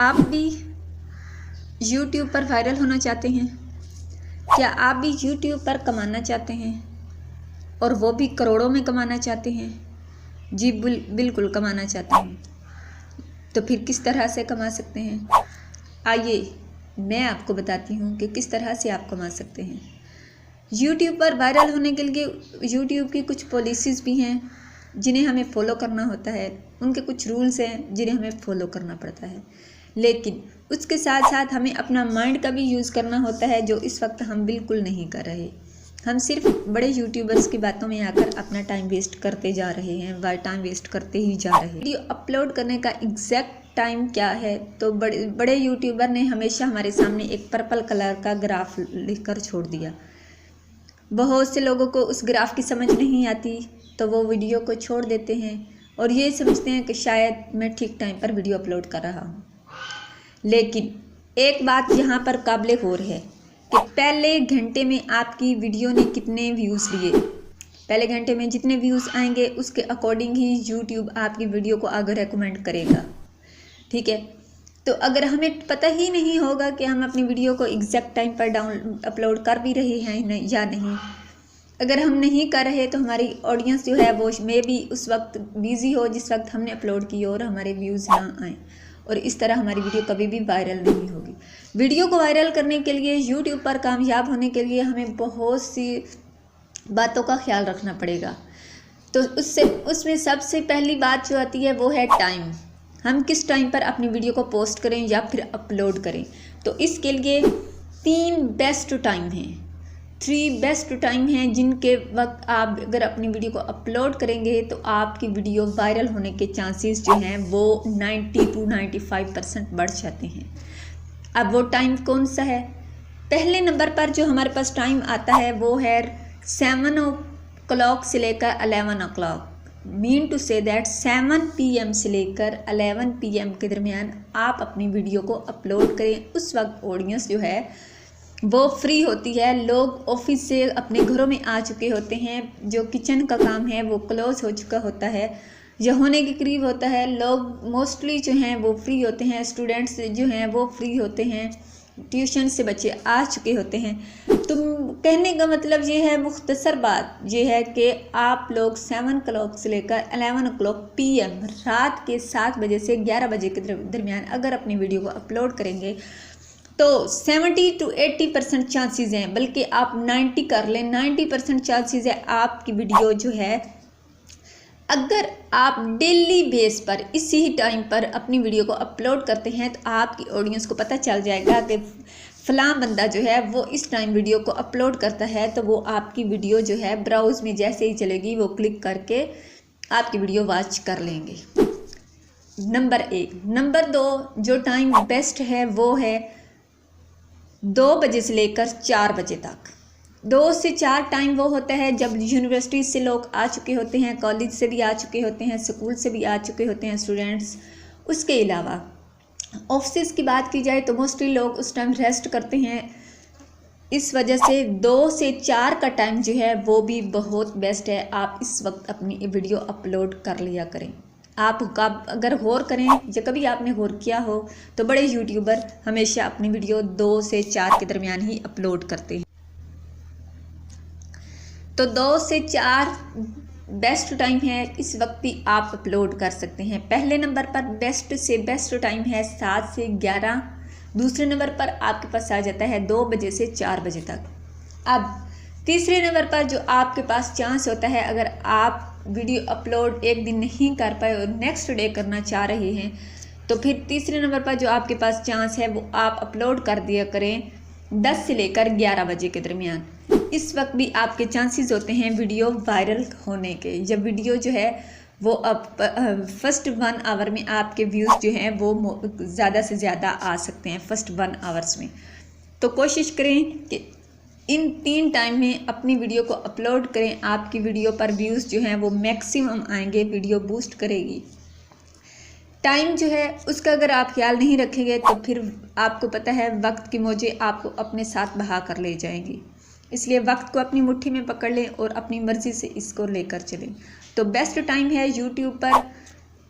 आप भी YouTube पर वायरल होना चाहते हैं? क्या आप भी YouTube पर कमाना चाहते हैं और वो भी करोड़ों में कमाना चाहते हैं? जी बिल्कुल कमाना चाहते हैं। तो फिर किस तरह से कमा सकते हैं? आइए मैं आपको बताती हूँ कि किस तरह से आप कमा सकते हैं। YouTube पर वायरल होने के लिए YouTube की कुछ पॉलिसीज़ भी हैं जिन्हें हमें फॉलो करना होता है। उनके कुछ रूल्स हैं जिन्हें हमें फॉलो करना पड़ता है, लेकिन उसके साथ साथ हमें अपना माइंड का भी यूज़ करना होता है, जो इस वक्त हम बिल्कुल नहीं कर रहे। हम सिर्फ बड़े यूट्यूबर्स की बातों में आकर अपना टाइम वेस्ट करते जा रहे हैं, टाइम वेस्ट करते ही जा रहे हैं। वीडियो अपलोड करने का एग्जैक्ट टाइम क्या है? तो बड़े यूट्यूबर ने हमेशा हमारे सामने एक पर्पल कलर का ग्राफ लिखकर छोड़ दिया। बहुत से लोगों को उस ग्राफ की समझ नहीं आती, तो वो वीडियो को छोड़ देते हैं और ये समझते हैं कि शायद मैं ठीक टाइम पर वीडियो अपलोड कर रहा हूँ। लेकिन एक बात यहाँ पर काबिल गौर है कि पहले घंटे में आपकी वीडियो ने कितने व्यूज़ लिए। पहले घंटे में जितने व्यूज़ आएंगे उसके अकॉर्डिंग ही यूट्यूब आपकी वीडियो को आगे रेकमेंड करेगा, ठीक है। तो अगर हमें पता ही नहीं होगा कि हम अपनी वीडियो को एग्जैक्ट टाइम पर अपलोड कर भी रहे हैं या नहीं, अगर हम नहीं कर रहे तो हमारी ऑडियंस जो है वो मे भी उस वक्त बिज़ी हो जिस वक्त हमने अपलोड की और हमारे व्यूज़ ना आए, और इस तरह हमारी वीडियो कभी भी वायरल नहीं होगी। वीडियो को वायरल करने के लिए, यूट्यूब पर कामयाब होने के लिए हमें बहुत सी बातों का ख्याल रखना पड़ेगा। तो उसमें सबसे पहली बात जो आती है वो है टाइम। हम किस टाइम पर अपनी वीडियो को पोस्ट करें या फिर अपलोड करें। तो इसके लिए 3 बेस्ट टाइम हैं, 3 बेस्ट टाइम हैं जिनके वक्त आप अगर अपनी वीडियो को अपलोड करेंगे तो आपकी वीडियो वायरल होने के चांसेस जो हैं वो 90 to 95% बढ़ जाते हैं। अब वो टाइम कौन सा है? पहले नंबर पर जो हमारे पास टाइम आता है वो है 7 o'clock से लेकर 11 o'clock। Mean to say that 7 PM से लेकर 11 PM के दरमियान आप अपनी वीडियो को अपलोड करें। उस वक्त ऑडियंस जो है वो फ्री होती है, लोग ऑफिस से अपने घरों में आ चुके होते हैं, जो किचन का काम है वो क्लोज हो चुका होता है या होने के करीब होता है। लोग मोस्टली जो हैं वो फ्री होते हैं, स्टूडेंट्स जो हैं वो फ्री होते हैं, ट्यूशन से बच्चे आ चुके होते हैं। तो कहने का मतलब ये है, मुख्तसर बात ये है कि आप लोग 7 o'clock से लेकर 11 o'clock PM रात के 7 बजे से 11 बजे के दरमियान अगर अपनी वीडियो को अपलोड करेंगे तो 70 to 80% चांसेस हैं, बल्कि आप 90 कर लें, 90% चांसेस है आपकी वीडियो जो है, अगर आप डेली बेस पर इसी टाइम पर अपनी वीडियो को अपलोड करते हैं तो आपकी ऑडियंस को पता चल जाएगा कि फ़लाँ बंदा जो है वो इस टाइम वीडियो को अपलोड करता है, तो वो आपकी वीडियो जो है ब्राउज़ में जैसे ही चलेगी वो क्लिक करके आपकी वीडियो वॉच कर लेंगे। नंबर 1। नंबर 2 जो टाइम बेस्ट है वो है 2 बजे से लेकर 4 बजे तक। 2 से 4 टाइम वो होता है जब यूनिवर्सिटी से लोग आ चुके होते हैं, कॉलेज से भी आ चुके होते हैं, स्कूल से भी आ चुके होते हैं स्टूडेंट्स। उसके अलावा ऑफिस की बात की जाए तो मोस्टली लोग उस टाइम रेस्ट करते हैं। इस वजह से 2 से 4 का टाइम जो है वो भी बहुत बेस्ट है। आप इस वक्त अपनी वीडियो अपलोड कर लिया करें। आप अगर गौर करें या कभी आपने गौर किया हो तो बड़े यूट्यूबर हमेशा अपनी वीडियो 2 से 4 के दरमियान ही अपलोड करते हैं। तो 2 से 4 बेस्ट टाइम है, इस वक्त भी आप अपलोड कर सकते हैं। पहले नंबर पर बेस्ट से बेस्ट टाइम है 7 से 11। दूसरे नंबर पर आपके पास आ जाता है 2 बजे से 4 बजे तक। अब तीसरे नंबर पर जो आपके पास चांस होता है, अगर आप वीडियो अपलोड एक दिन नहीं कर पाए और नेक्स्ट डे करना चाह रहे हैं, तो फिर तीसरे नंबर पर जो आपके पास चांस है वो आप अपलोड कर दिया करें 10 से लेकर 11 बजे के दरमियान। इस वक्त भी आपके चांसेस होते हैं वीडियो वायरल होने के। जब वीडियो जो है वो अब फर्स्ट 1 आवर में आपके व्यूज़ जो हैं वो ज़्यादा से ज़्यादा आ सकते हैं फर्स्ट 1 आवर्स में। तो कोशिश करें कि इन 3 टाइम में अपनी वीडियो को अपलोड करें। आपकी वीडियो पर व्यूज़ जो हैं वो मैक्सिमम आएंगे, वीडियो बूस्ट करेगी। टाइम जो है उसका अगर आप ख्याल नहीं रखेंगे तो फिर आपको पता है वक्त की मौजें आपको अपने साथ बहा कर ले जाएंगी। इसलिए वक्त को अपनी मुट्ठी में पकड़ लें और अपनी मर्ज़ी से इसको लेकर चलें। तो बेस्ट टाइम है यूट्यूब पर